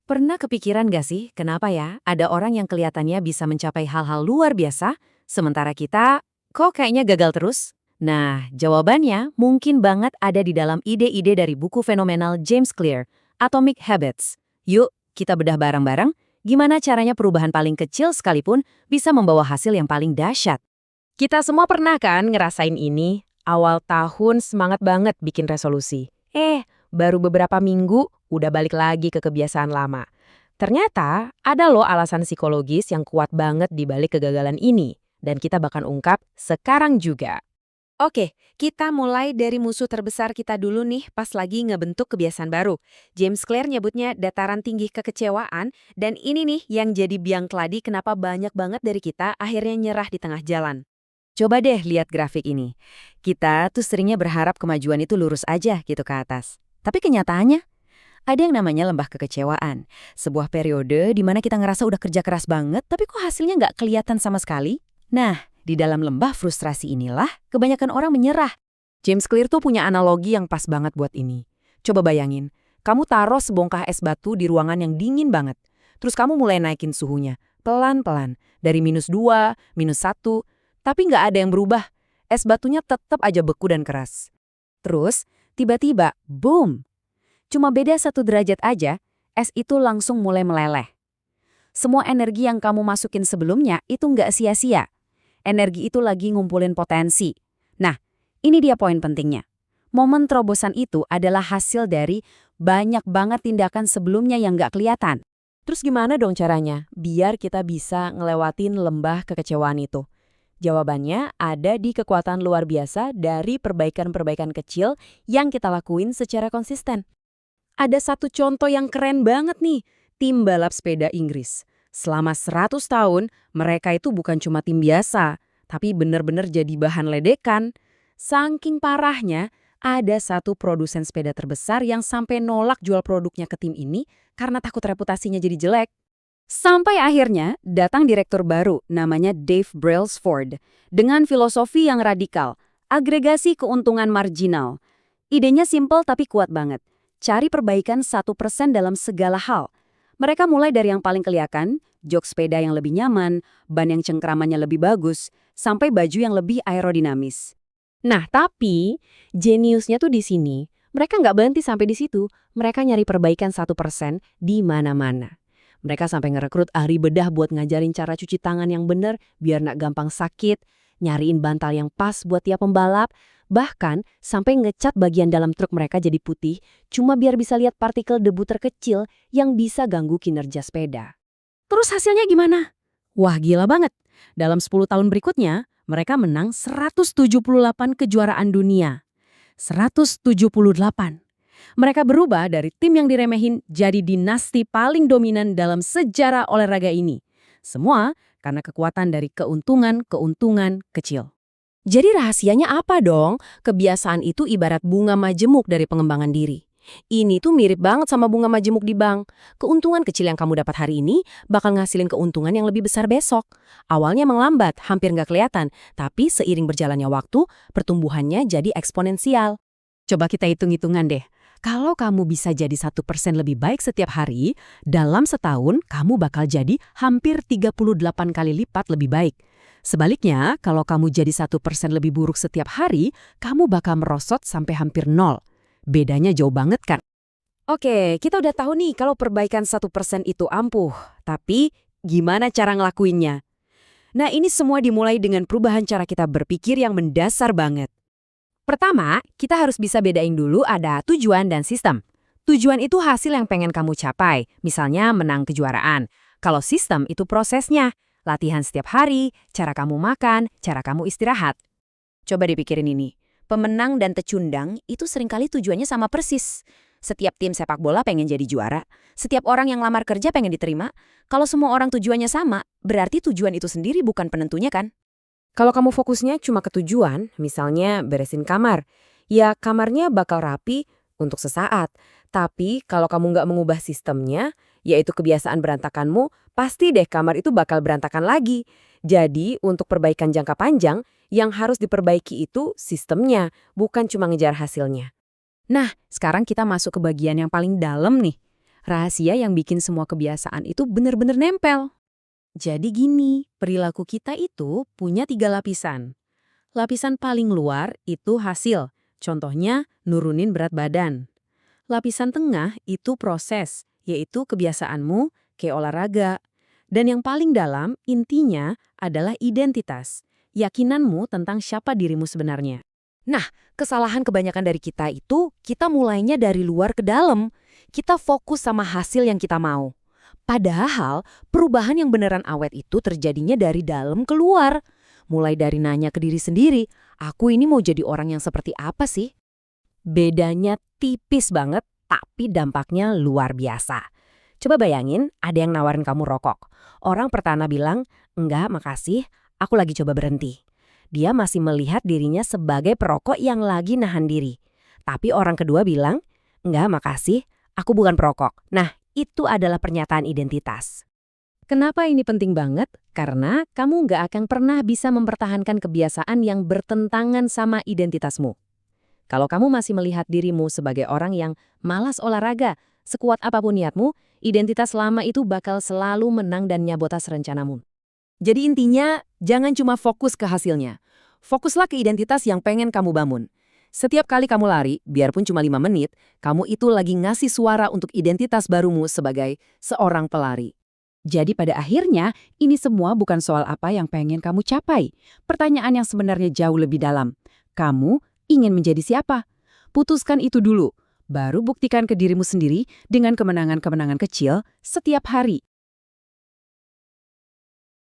Pernah kepikiran gak sih, kenapa ya ada orang yang kelihatannya bisa mencapai hal-hal luar biasa, sementara kita kok kayaknya gagal terus? Nah, jawabannya mungkin banget ada di dalam ide-ide dari buku fenomenal James Clear, Atomic Habits. Yuk, kita bedah bareng-bareng gimana caranya perubahan paling kecil sekalipun bisa membawa hasil yang paling dahsyat. Kita semua pernah kan ngerasain ini? Awal tahun semangat banget bikin resolusi. Baru beberapa minggu udah balik lagi ke kebiasaan lama. Ternyata ada loh alasan psikologis yang kuat banget di balik kegagalan ini. Dan kita bakal ungkap sekarang juga. Oke, kita mulai dari musuh terbesar kita dulu nih pas lagi ngebentuk kebiasaan baru. James Clear nyebutnya dataran tinggi kekecewaan, dan ini nih yang jadi biang keladi kenapa banyak banget dari kita akhirnya nyerah di tengah jalan. Coba deh lihat grafik ini. Kita tuh seringnya berharap kemajuan itu lurus aja gitu ke atas. Tapi kenyataannya, ada yang namanya lembah kekecewaan. Sebuah periode di mana kita ngerasa udah kerja keras banget, tapi kok hasilnya nggak kelihatan sama sekali. Nah, di dalam lembah frustrasi inilah, kebanyakan orang menyerah. James Clear tuh punya analogi yang pas banget buat ini. Coba bayangin, kamu taruh sebongkah es batu di ruangan yang dingin banget. Terus kamu mulai naikin suhunya, pelan-pelan, dari -2, -1, tapi nggak ada yang berubah. Es batunya tetap aja beku dan keras. Terus, tiba-tiba, boom! Cuma beda 1 derajat aja, es itu langsung mulai meleleh. Semua energi yang kamu masukin sebelumnya itu nggak sia-sia. Energi itu lagi ngumpulin potensi. Nah, ini dia poin pentingnya. Momen terobosan itu adalah hasil dari banyak banget tindakan sebelumnya yang nggak kelihatan. Terus gimana dong caranya biar kita bisa ngelewatin lembah kekecewaan itu? Jawabannya ada di kekuatan luar biasa dari perbaikan-perbaikan kecil yang kita lakuin secara konsisten. Ada satu contoh yang keren banget nih, tim balap sepeda Inggris. Selama 100 tahun, mereka itu bukan cuma tim biasa, tapi benar-benar jadi bahan ledekan. Saking parahnya, ada satu produsen sepeda terbesar yang sampai nolak jual produknya ke tim ini karena takut reputasinya jadi jelek. Sampai akhirnya datang direktur baru namanya Dave Brailsford dengan filosofi yang radikal, agregasi keuntungan marginal. Idenya simpel tapi kuat banget. Cari perbaikan 1% dalam segala hal. Mereka mulai dari yang paling kelihatan, jok sepeda yang lebih nyaman, ban yang cengkramannya lebih bagus, sampai baju yang lebih aerodinamis. Nah, tapi jeniusnya tuh di sini. Mereka nggak berhenti sampai di situ. Mereka nyari perbaikan 1% di mana-mana. Mereka sampai ngerekrut ahli bedah buat ngajarin cara cuci tangan yang bener biar nggak gampang sakit, nyariin bantal yang pas buat tiap pembalap, bahkan sampai ngecat bagian dalam truk mereka jadi putih cuma biar bisa lihat partikel debu terkecil yang bisa ganggu kinerja sepeda. Terus hasilnya gimana? Wah, gila banget. Dalam 10 tahun berikutnya, mereka menang 178 kejuaraan dunia. 178. Mereka berubah dari tim yang diremehin jadi dinasti paling dominan dalam sejarah olahraga ini. Semua karena kekuatan dari keuntungan-keuntungan kecil. Jadi rahasianya apa dong? Kebiasaan itu ibarat bunga majemuk dari pengembangan diri. Ini tuh mirip banget sama bunga majemuk di bank. Keuntungan kecil yang kamu dapat hari ini bakal ngasilin keuntungan yang lebih besar besok. Awalnya emang lambat, hampir nggak kelihatan, tapi seiring berjalannya waktu, pertumbuhannya jadi eksponensial. Coba kita hitung-hitungan deh. Kalau kamu bisa jadi 1% lebih baik setiap hari, dalam setahun kamu bakal jadi hampir 38 kali lipat lebih baik. Sebaliknya, kalau kamu jadi 1% lebih buruk setiap hari, kamu bakal merosot sampai hampir 0. Bedanya jauh banget kan? Oke, kita udah tahu nih kalau perbaikan 1% itu ampuh. Tapi, gimana cara ngelakuinnya? Nah, ini semua dimulai dengan perubahan cara kita berpikir yang mendasar banget. Pertama, kita harus bisa bedain dulu ada tujuan dan sistem. Tujuan itu hasil yang pengen kamu capai, misalnya menang kejuaraan. Kalau sistem itu prosesnya, latihan setiap hari, cara kamu makan, cara kamu istirahat. Coba dipikirin ini. Pemenang dan pecundang itu seringkali tujuannya sama persis. Setiap tim sepak bola pengen jadi juara. Setiap orang yang lamar kerja pengen diterima. Kalau semua orang tujuannya sama, berarti tujuan itu sendiri bukan penentunya kan? Kalau kamu fokusnya cuma ke tujuan, misalnya beresin kamar, ya kamarnya bakal rapi untuk sesaat. Tapi kalau kamu nggak mengubah sistemnya, yaitu kebiasaan berantakanmu, pasti deh kamar itu bakal berantakan lagi. Jadi untuk perbaikan jangka panjang, yang harus diperbaiki itu sistemnya, bukan cuma ngejar hasilnya. Nah, sekarang kita masuk ke bagian yang paling dalam nih. rahasia yang bikin semua kebiasaan itu benar-benar nempel. Jadi gini, perilaku kita itu punya 3 lapisan. Lapisan paling luar itu hasil, contohnya nurunin berat badan. Lapisan tengah itu proses, yaitu kebiasaanmu, kayak olahraga. Dan yang paling dalam, intinya adalah identitas, yakinanmu tentang siapa dirimu sebenarnya. Kesalahan kebanyakan dari kita itu, kita mulainya dari luar ke dalam. Kita fokus sama hasil yang kita mau. Padahal, perubahan yang beneran awet itu terjadinya dari dalam ke luar. Mulai dari nanya ke diri sendiri, aku ini mau jadi orang yang seperti apa sih? Bedanya tipis banget, tapi dampaknya luar biasa. Coba bayangin, ada yang nawarin kamu rokok. Orang pertama bilang, enggak makasih, aku lagi coba berhenti. Dia masih melihat dirinya sebagai perokok yang lagi nahan diri. Tapi orang kedua bilang, enggak makasih, aku bukan perokok. Nah, itu adalah pernyataan identitas. Kenapa ini penting banget? Karena kamu nggak akan pernah bisa mempertahankan kebiasaan yang bertentangan sama identitasmu. Kalau kamu masih melihat dirimu sebagai orang yang malas olahraga, sekuat apapun niatmu, identitas lama itu bakal selalu menang dan nyabotas rencanamu. Jadi intinya, jangan cuma fokus ke hasilnya. Fokuslah ke identitas yang pengen kamu bangun. Setiap kali kamu lari, biarpun cuma 5 menit, kamu itu lagi ngasih suara untuk identitas barumu sebagai seorang pelari. Jadi pada akhirnya, ini semua bukan soal apa yang pengen kamu capai. Pertanyaan yang sebenarnya jauh lebih dalam. Kamu ingin menjadi siapa? Putuskan itu dulu. Baru buktikan ke dirimu sendiri dengan kemenangan-kemenangan kecil setiap hari.